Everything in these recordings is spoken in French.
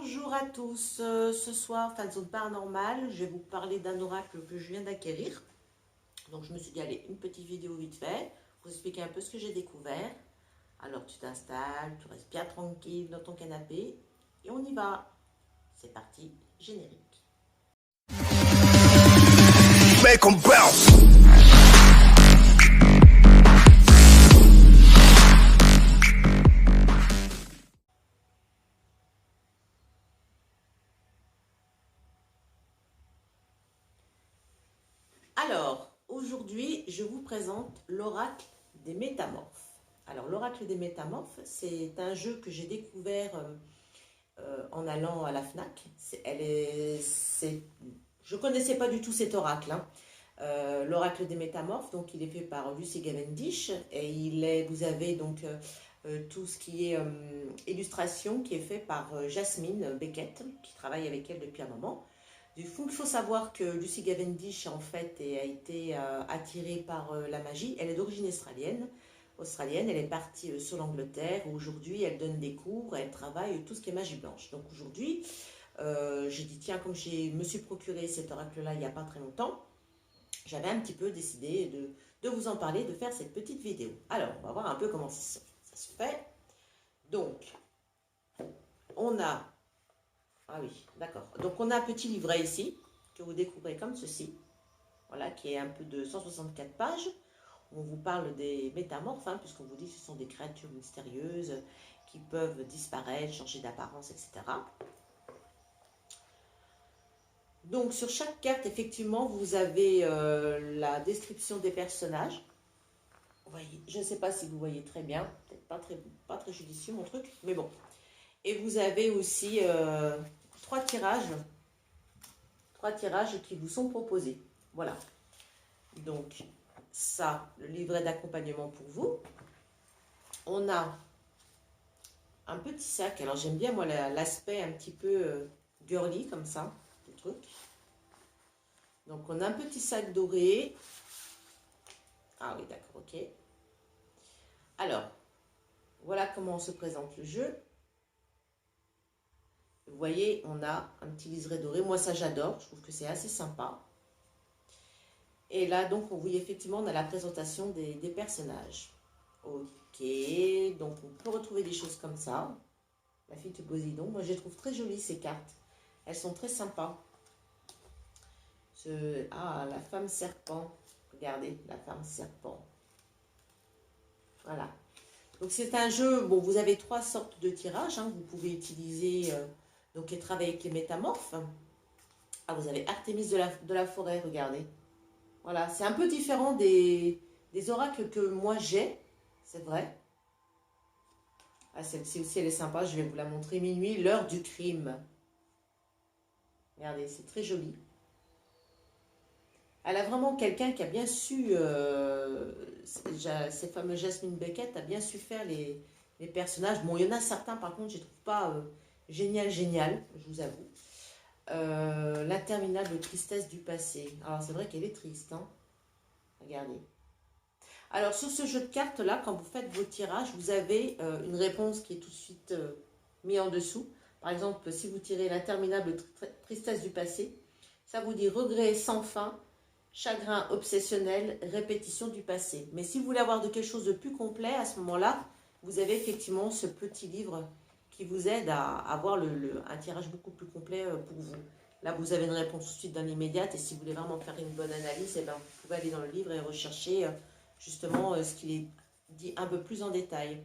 Bonjour à tous, ce soir, Fanzone Paranormal, je vais vous parler d'un oracle que je viens d'acquérir. Donc je me suis dit, allez, une petite vidéo vite fait, pour vous expliquer un peu ce que j'ai découvert. Alors tu t'installes, tu restes bien tranquille dans ton canapé, et on y va. C'est parti, générique. Make 'em bounce. Alors, aujourd'hui, je vous présente l'oracle des métamorphes. Alors, l'oracle des métamorphes, c'est un jeu que j'ai découvert en allant à la FNAC. Je ne connaissais pas du tout cet oracle, hein. L'oracle des métamorphes, donc il est fait par Lucy Cavendish et vous avez donc tout ce qui est illustration qui est fait par Jasmine Beckett, qui travaille avec elle depuis un moment. Du coup, il faut savoir que Lucy Cavendish en fait a été attirée par la magie. Elle est d'origine australienne. Elle est partie sur l'Angleterre. Aujourd'hui, elle donne des cours, elle travaille tout ce qui est magie blanche. Donc aujourd'hui, j'ai dit tiens, comme je me suis procuré cet oracle-là il n'y a pas très longtemps, j'avais un petit peu décidé de vous en parler, de faire cette petite vidéo. Alors, on va voir un peu comment ça se fait. Donc, on a... Ah oui, d'accord. Donc, on a un petit livret ici, que vous découvrez comme ceci. Voilà, qui est un peu de 164 pages. On vous parle des métamorphes, hein, puisqu'on vous dit que ce sont des créatures mystérieuses qui peuvent disparaître, changer d'apparence, etc. Donc, sur chaque carte, effectivement, vous avez la description des personnages. Vous voyez, je ne sais pas si vous voyez très bien, peut-être pas très judicieux mon truc, mais bon. Et vous avez aussi trois tirages qui vous sont proposés. Voilà. Donc, ça, le livret d'accompagnement pour vous. On a un petit sac. Alors, j'aime bien, moi, l'aspect un petit peu girly, comme ça, le truc. Donc, on a un petit sac doré. Ah oui, d'accord, ok. Alors, voilà comment se présente le jeu. Vous voyez, on a un petit liseré doré. Moi, ça, j'adore. Je trouve que c'est assez sympa. Et là, donc, on voit effectivement, on a la présentation des personnages. Ok, donc on peut retrouver des choses comme ça. La fille de Poséidon. Moi, je les trouve très jolies, ces cartes. Elles sont très sympas. Ah, la femme serpent. Regardez, la femme serpent. Voilà. Donc, c'est un jeu, bon, vous avez trois sortes de tirages, hein, que vous pouvez utiliser, donc, et travailler avec les métamorphes. Ah, vous avez Artémis de la forêt, regardez. Voilà, c'est un peu différent des oracles que moi j'ai, c'est vrai. Ah, celle-ci aussi, elle est sympa, je vais vous la montrer. Minuit, l'heure du crime. Regardez, c'est très joli. Elle a vraiment quelqu'un qui a bien su, cette fameuse Jasmine Beckett a bien su faire les personnages. Bon, il y en a certains, par contre, je ne trouve pas génial, je vous avoue. L'interminable tristesse du passé. Alors, c'est vrai qu'elle est triste, hein. Regardez. Alors, sur ce jeu de cartes-là, quand vous faites vos tirages, vous avez une réponse qui est tout de suite mise en dessous. Par exemple, si vous tirez l'interminable tristesse du passé, ça vous dit regret sans fin, chagrin obsessionnel, répétition du passé. Mais si vous voulez avoir quelque chose de plus complet, à ce moment-là, vous avez effectivement ce petit livre qui vous aide à avoir un tirage beaucoup plus complet pour vous. Là, vous avez une réponse tout de suite dans l'immédiate et si vous voulez vraiment faire une bonne analyse, eh ben, vous pouvez aller dans le livre et rechercher justement ce qu'il est dit un peu plus en détail.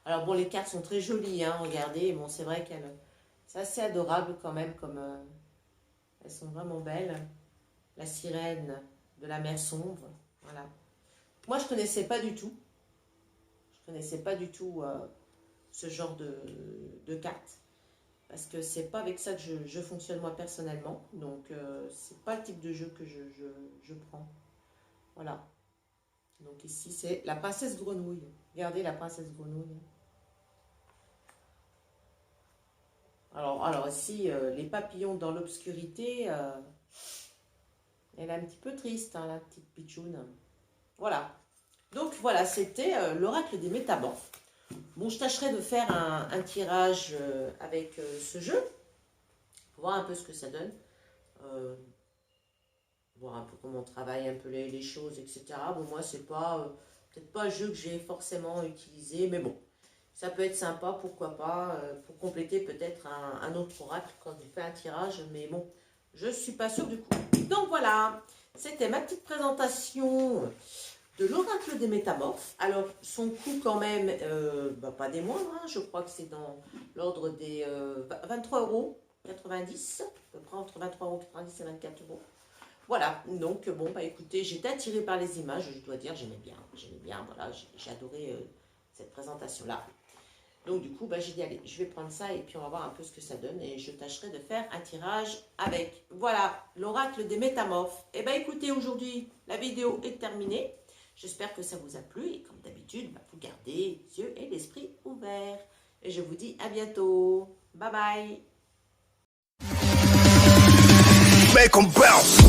Alors bon, les cartes sont très jolies, hein, regardez. Bon, c'est vrai c'est assez adorable quand même, comme elles sont vraiment belles. La sirène de la mer sombre, voilà. Moi, je ne connaissais pas du tout. Je connaissais pas du tout ce genre de cartes. Parce que c'est pas avec ça que je fonctionne moi personnellement. Donc, c'est pas le type de jeu que je prends. Voilà. Donc ici, c'est la princesse grenouille. Regardez la princesse grenouille. Alors ici, les papillons dans l'obscurité, elle est un petit peu triste, hein, la petite pitchoune. Voilà. Donc voilà, c'était l'oracle des métamorphes. Bon, je tâcherai de faire un tirage avec ce jeu, pour voir un peu ce que ça donne. Voir un peu comment on travaille un peu les choses, etc. Bon, moi, c'est pas peut-être pas un jeu que j'ai forcément utilisé, mais bon, ça peut être sympa, pourquoi pas, pour compléter peut-être un autre oracle quand je fais un tirage, mais bon, je suis pas sûre du coup. Donc voilà, c'était ma petite présentation de l'oracle des métamorphes. Alors, son coût quand même, pas des moindres, hein, je crois que c'est dans l'ordre des 23,90 €, à peu près entre 23,90 € et 24 €. Voilà, donc bon, bah écoutez, j'étais attirée par les images, je dois dire, j'aimais bien, voilà, j'ai adoré cette présentation-là. Donc du coup, bah, j'ai dit, allez, je vais prendre ça et puis on va voir un peu ce que ça donne et je tâcherai de faire un tirage avec. Voilà, l'oracle des métamorphes. Et bah écoutez, aujourd'hui, la vidéo est terminée. J'espère que ça vous a plu et comme d'habitude, bah, vous gardez les yeux et l'esprit ouverts. Et je vous dis à bientôt. Bye bye. Make 'em bounce.